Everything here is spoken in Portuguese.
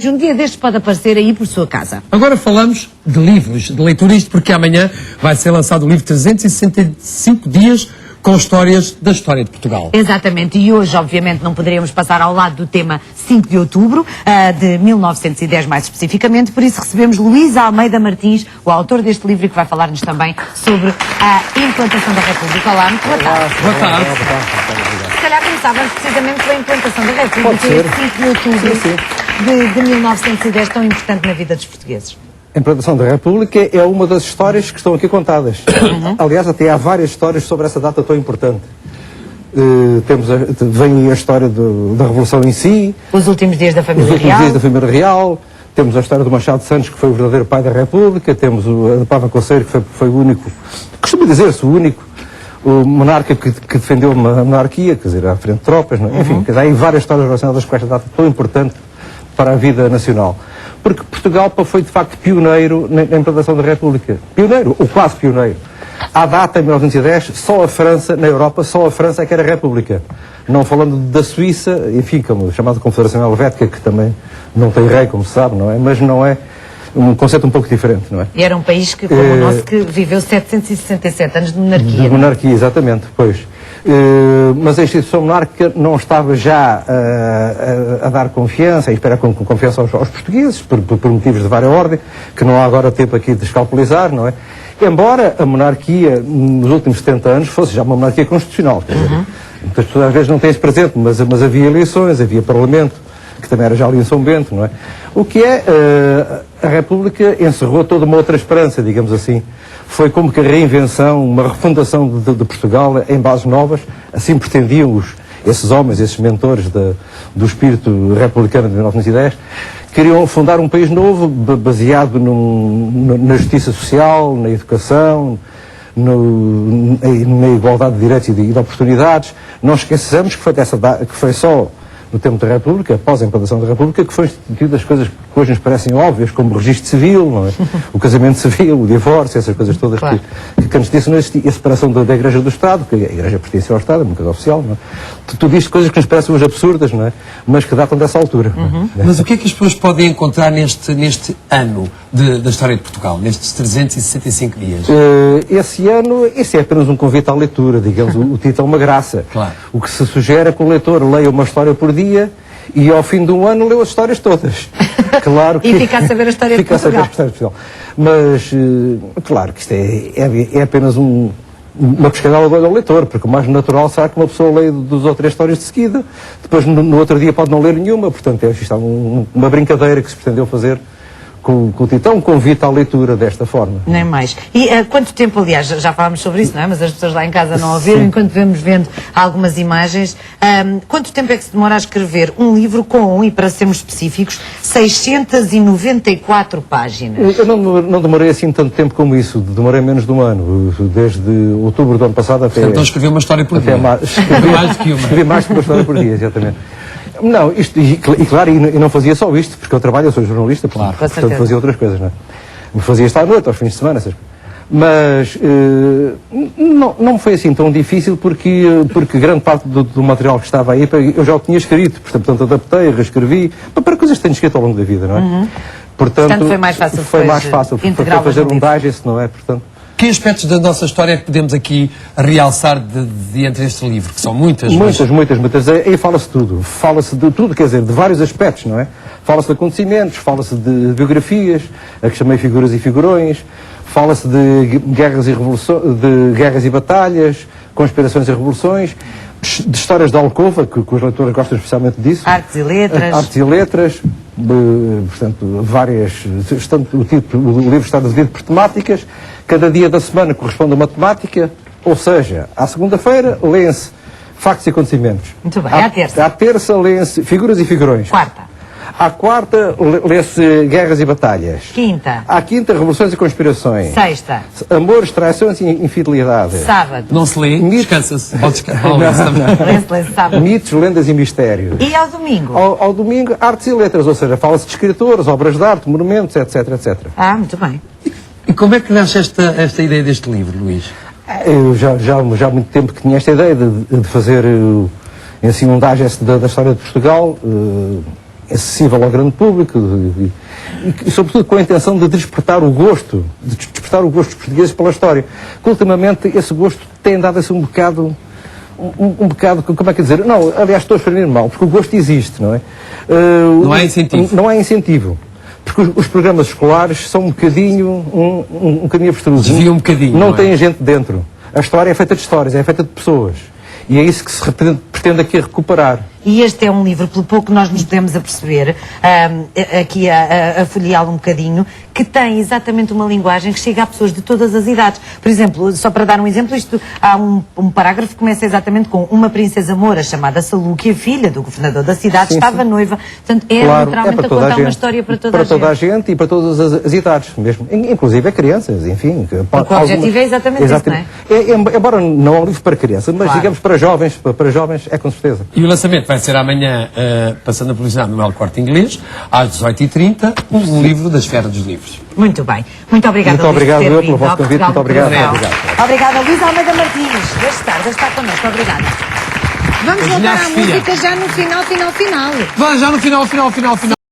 Um dia destes pode aparecer aí por sua casa. Agora falamos de livros, de leitura, isto porque amanhã vai ser lançado o livro 365 dias com histórias da história de Portugal. Exatamente, e hoje obviamente não poderíamos passar ao lado do tema 5 de outubro, de 1910 mais especificamente, por isso recebemos Luís Almeida Martins, o autor deste livro, que vai falar-nos também sobre a implantação da República. Olá, muito boa tarde. Boa tarde. Se calhar começávamos precisamente pela implantação da República, este 5 de outubro de 1910, tão importante na vida dos portugueses. A implantação da República é uma das histórias que estão aqui contadas. Aliás, até há várias histórias sobre essa data tão importante. Vem aí a história da Revolução em si. Os últimos dias da família real. Os últimos dias da família real. Temos a história do Machado de Santos, que foi o verdadeiro pai da República. Temos a Pava Conceiro, que foi o único, costuma dizer-se o único, o monarca que defendeu a monarquia, quer dizer, à frente de tropas. Não é? Enfim, há aí várias histórias relacionadas com esta data tão importante para a vida nacional. Porque Portugal foi, de facto, pioneiro na implantação da República. Pioneiro, ou quase pioneiro. À data, em 1910, só a França, na Europa, só a França é que era República. Não falando da Suíça, enfim, como a chamada Confederação Helvética, que também não tem rei, como se sabe, não é? Mas não é um conceito um pouco diferente, não é? E era um país que, como o nosso, que viveu 767 anos de monarquia. De monarquia, exatamente, pois. Mas a instituição monárquica não estava já a dar confiança, a esperar com confiança aos portugueses, por motivos de várias ordem, que não há agora tempo aqui de descalculizar, não é? Embora a monarquia, nos últimos 70 anos, fosse já uma monarquia constitucional. Quer dizer, muitas pessoas às vezes não têm isso presente, mas havia eleições, havia parlamento, que também era já ali em São Bento, não é? O que é, a República encerrou toda uma outra esperança, digamos assim. Foi como que a reinvenção, uma refundação de Portugal em bases novas, assim pretendiam esses homens, esses mentores do espírito republicano de 1910, queriam fundar um país novo, baseado na justiça social, na educação, na igualdade de direitos e de oportunidades. Não esqueçamos que foi só no tempo da República, após a implantação da República, que foram instituídas coisas que hoje nos parecem óbvias, como o registro civil, não é? O casamento civil, o divórcio, essas coisas todas, claro, que antes disso não existia. A separação da Igreja do Estado, que a Igreja pertencia ao Estado, é uma coisa oficial, não é? Tudo isto coisas que nos parecem hoje absurdas, não é? Mas que datam dessa altura. Mas o que é que as pessoas podem encontrar neste ano da história de Portugal, nestes 365 dias? Esse é apenas um convite à leitura, digamos, o título é uma graça. Claro. O que se sugere é que o leitor leia uma história por dia e ao fim de um ano leu as histórias todas. Claro que e fica a saber a história de Portugal. Mas, claro que isto é apenas uma pescadela ao leitor, porque o mais natural será que uma pessoa leia 2 ou 3 histórias de seguida, depois no outro dia pode não ler nenhuma, portanto isto é uma brincadeira que se pretendeu fazer com o título, um convite à leitura desta forma. Nem mais. E quanto tempo, aliás, já falámos sobre isso, não é? Mas as pessoas lá em casa não ouviram, enquanto vendo algumas imagens. Quanto tempo é que se demora a escrever um livro com, e para sermos específicos, 694 páginas? Eu não demorei assim tanto tempo como isso, demorei menos de um ano, desde outubro do ano passado até... Então escrevi uma história por dia. Escrevi mais do que uma. Escrevi mais do que uma história por dia, exatamente. Não, claro, e não fazia só isto, porque eu sou jornalista, claro, portanto fazia outras coisas, não é? Me fazia isto à noite, aos fins de semana, mas não foi assim tão difícil, porque grande parte do material que estava aí eu já o tinha escrito, portanto adaptei, reescrevi, para coisas que tenho escrito ao longo da vida, não é? Portanto foi mais fácil. Foi fazer um digest, não é? Portanto, que aspectos da nossa história é que podemos aqui realçar diante deste livro? Que são muitas. Muitas. Aí fala-se tudo. Fala-se de tudo, quer dizer, de vários aspectos, não é? Fala-se de acontecimentos, fala-se de biografias, a que chamei figuras e figurões, fala-se de guerras e batalhas, conspirações e revoluções, de histórias da alcova, que os leitores gostam especialmente disso. Artes e letras. Portanto, várias... O livro está dividido por temáticas. Cada dia da semana corresponde a uma temática, ou seja, à segunda-feira lêem-se factos e acontecimentos. Muito bem, à terça. À terça lêem-se figuras e figurões. Quarta. À quarta lê-se guerras e batalhas. Quinta. À quinta, revoluções e conspirações. Sexta. Amores, traições e infidelidade. Sábado. Não se lê? Descansa-se. Lê-se sábado. Mitos, lendas e mistérios. E ao domingo? Ao domingo, artes e letras, ou seja, fala-se de escritores, obras de arte, monumentos, etc, etc. Muito bem. E como é que nasce esta ideia deste livro, Luís? Eu já há muito tempo que tinha esta ideia de fazer assim, um digest da história de Portugal, acessível ao grande público e, sobretudo, com a intenção de despertar o gosto dos portugueses pela história. Que, ultimamente, esse gosto tem dado assim um bocado, como é que dizer? Não, aliás, estou a exprimir mal, porque o gosto existe, não é? Não há incentivo. Não há incentivo. Porque os programas escolares são um bocadinho abstrusos. Desvia um bocadinho. Não têm gente dentro. A história é feita de histórias, é feita de pessoas. E é isso que se pretende aqui recuperar. E este é um livro, pelo pouco que nós nos podemos aperceber, aqui a folheá-lo um bocadinho, que tem exatamente uma linguagem que chega a pessoas de todas as idades. Por exemplo, só para dar um exemplo, há um parágrafo que começa exatamente com uma princesa moura chamada Salúquia, filha do governador da cidade, estava noiva. Portanto, literalmente a contar uma história para toda a gente. Para toda a gente e para todas as idades mesmo. Inclusive a crianças, enfim. Porque o objetivo é exatamente isso, não é? Embora não é um livro para crianças, mas digamos para jovens é com certeza. E o lançamento vai ser amanhã, passando a publicidade no El Corte Inglês, às 18h30, um livro da Esfera dos Livros. Muito bem. Muito obrigada, Muito obrigado Luís, pelo vosso convite. Muito obrigado. Obrigada, Luís Almeida Martins. Deixe estar connosco. Obrigada. Vamos voltar à música já no final. Vai, já no final.